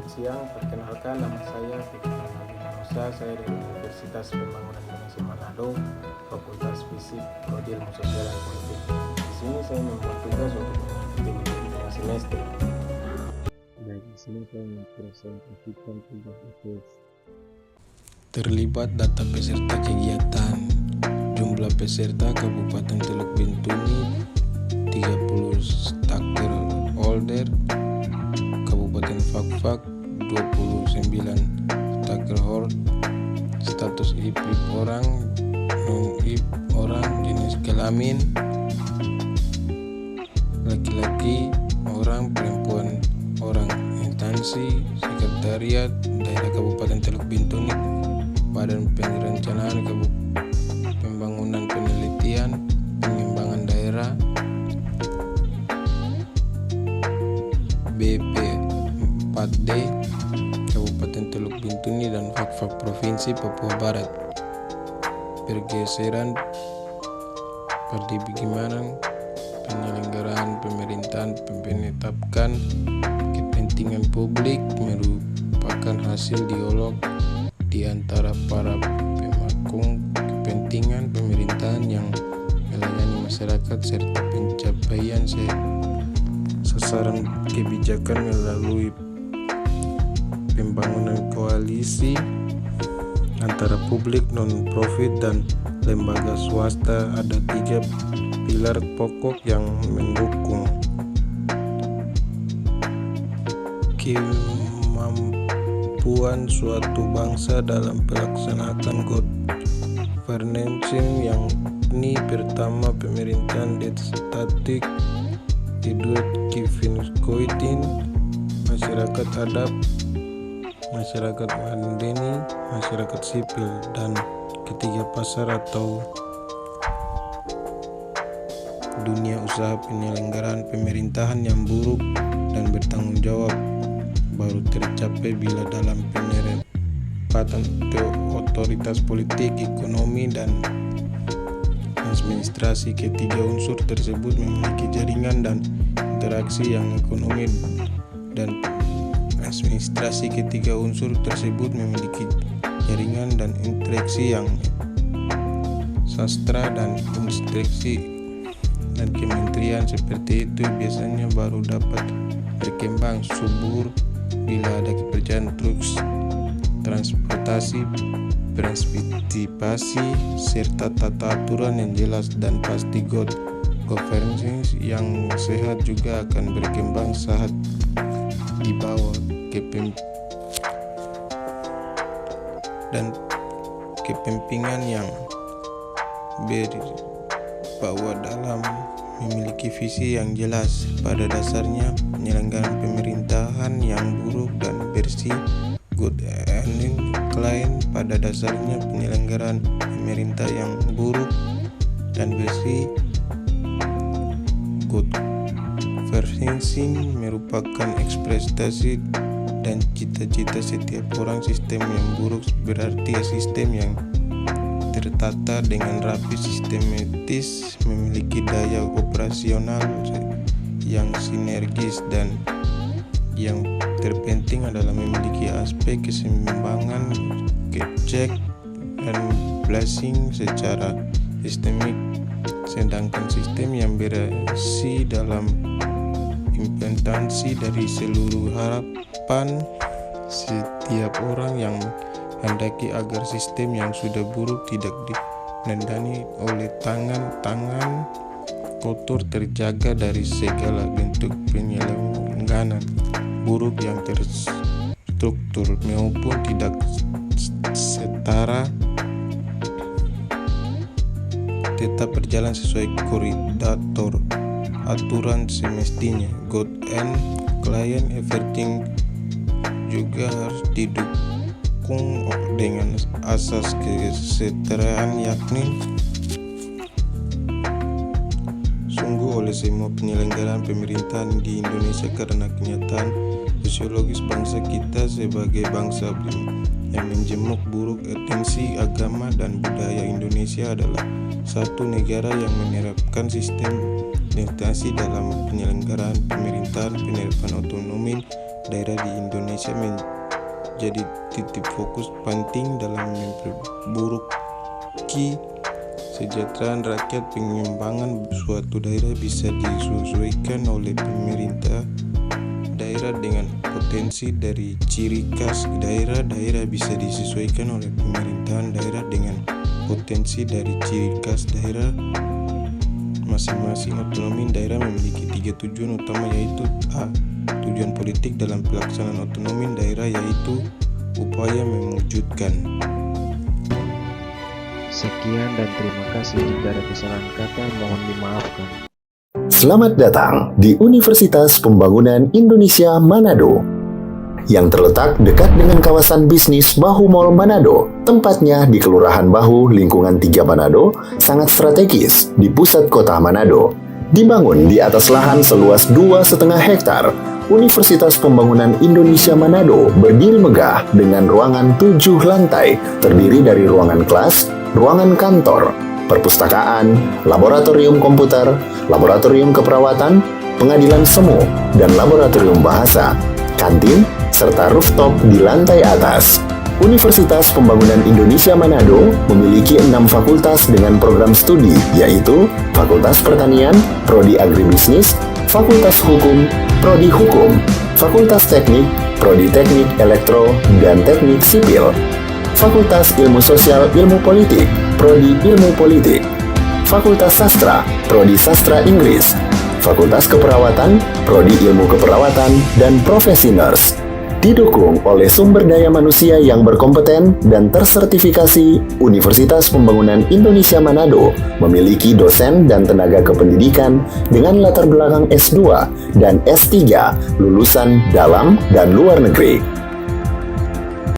Selamat siang, perkenalkan nama saya Fikri Musa, saya dari Universitas Pembangunan Indonesia Manado, Fakultas Fisik, Prodi Ilmu Sosial dan Politik. Di sini saya membuat tugas untuk mengikuti ujian tengah semester. Baik, di sini saya mempresentasikan tugas UTS. Terlibat data peserta kegiatan. Jumlah peserta Kabupaten Teluk Bintuni 30 stakeholder, Kabupaten Fakfak 29 stakeholder, status IP orang, non-IP orang, jenis kelamin laki-laki orang, perempuan orang, instansi sekretariat daerah Kabupaten Teluk Bintuni, Badan Perencanaan Pembangunan Penelitian Pengembangan Daerah, BP 4D Kabupaten Teluk Bintuni dan Fakfak Provinsi Papua Barat. Pergeseran pada bagaimana penyelenggaraan pemerintahan menetapkan kepentingan publik merupakan hasil dialog di antara para pemangku kepentingan pemerintahan yang melayani masyarakat serta pencapaian sasaran kebijakan melalui pembangunan koalisi antara publik, non-profit, dan lembaga swasta. Ada 3 pilar pokok yang mendukung kemampuan suatu bangsa dalam pelaksanaan governance, yakni pertama pemerintahan demokratik, kedua Kifinskoitin, masyarakat adat, masyarakat madani, masyarakat sipil, dan ketiga pasar atau dunia usaha. Penyelenggaraan pemerintahan yang buruk dan bertanggung jawab baru tercapai bila dalam penempatan otoritas politik, ekonomi, dan administrasi ketiga unsur tersebut memiliki jaringan dan interaksi yang ekonomi dan administrasi ketiga unsur tersebut memiliki jaringan dan interaksi yang sastra dan instruksi dan kementerian seperti itu biasanya baru dapat berkembang subur bila ada kepercayaan transportasi, partisipasi, serta tata aturan yang jelas dan pasti. Governance yang sehat juga akan berkembang saat di bawah dan kepemimpinan yang berbawa dalam memiliki visi yang jelas. Pada dasarnya penyelenggaraan pemerintahan yang buruk dan bersih good and clean. Pada dasarnya penyelenggaraan pemerintah yang buruk dan bersih good governance merupakan ekspresi dan cita-cita setiap orang. Sistem yang buruk berarti sistem yang tertata dengan rapi, sistematis, memiliki daya operasional yang sinergis, dan yang terpenting adalah memiliki aspek keseimbangan, check dan balancing secara sistemik. Sedangkan sistem yang bersih dalam implementasi dari seluruh harapan setiap orang yang hendaki agar sistem yang sudah buruk tidak dinandani oleh tangan kotor, terjaga dari segala bentuk penyelenggaraan buruk yang terstruktur maupun tidak setara, tetap berjalan sesuai koridor aturan semestinya. God and client everything juga harus didukung dengan asas kesetaraan, yakni sungguh oleh semua penyelenggaraan pemerintahan di Indonesia, karena kenyataan sosiologis bangsa kita sebagai bangsa yang menjemuk buruk esensi agama dan budaya. Indonesia adalah satu negara yang menerapkan sistem demokrasi dalam penyelenggaraan pemerintahan, penerapan otonomi daerah di Indonesia menjadi titik fokus penting dalam memperbaiki kesejahteraan rakyat. Pengembangan suatu daerah bisa disesuaikan oleh pemerintah daerah dengan potensi dari ciri khas daerah. Daerah bisa disesuaikan oleh pemerintahan daerah dengan potensi dari ciri khas daerah. Masing-masing otonomi daerah memiliki 3 tujuan utama, yaitu A. Tujuan politik dalam pelaksanaan otonomi daerah, yaitu upaya mewujudkan. Sekian dan terima kasih. Jika ada kesalahan kata, mohon dimaafkan. Selamat datang di Universitas Pembangunan Indonesia Manado yang terletak dekat dengan kawasan bisnis Bahu Mall Manado. Tempatnya di Kelurahan Bahu, lingkungan 3 Manado, sangat strategis di pusat kota Manado. Dibangun di atas lahan seluas 2,5 hektar, Universitas Pembangunan Indonesia Manado berdiri megah dengan ruangan 7 lantai, terdiri dari ruangan kelas, ruangan kantor, perpustakaan, laboratorium komputer, laboratorium keperawatan, pengadilan semu, dan laboratorium bahasa, kantin, serta rooftop di lantai atas. Universitas Pembangunan Indonesia Manado memiliki 6 fakultas dengan program studi, yaitu Fakultas Pertanian, Prodi Agribisnis, Fakultas Hukum, Prodi Hukum, Fakultas Teknik, Prodi Teknik Elektro dan Teknik Sipil, Fakultas Ilmu Sosial Ilmu Politik, Prodi Ilmu Politik, Fakultas Sastra, Prodi Sastra Inggris, Fakultas Keperawatan, Prodi Ilmu Keperawatan, dan Profesi Nurse. Didukung oleh sumber daya manusia yang berkompeten dan tersertifikasi, Universitas Pembangunan Indonesia Manado memiliki dosen dan tenaga kependidikan dengan latar belakang S2 dan S3 lulusan dalam dan luar negeri.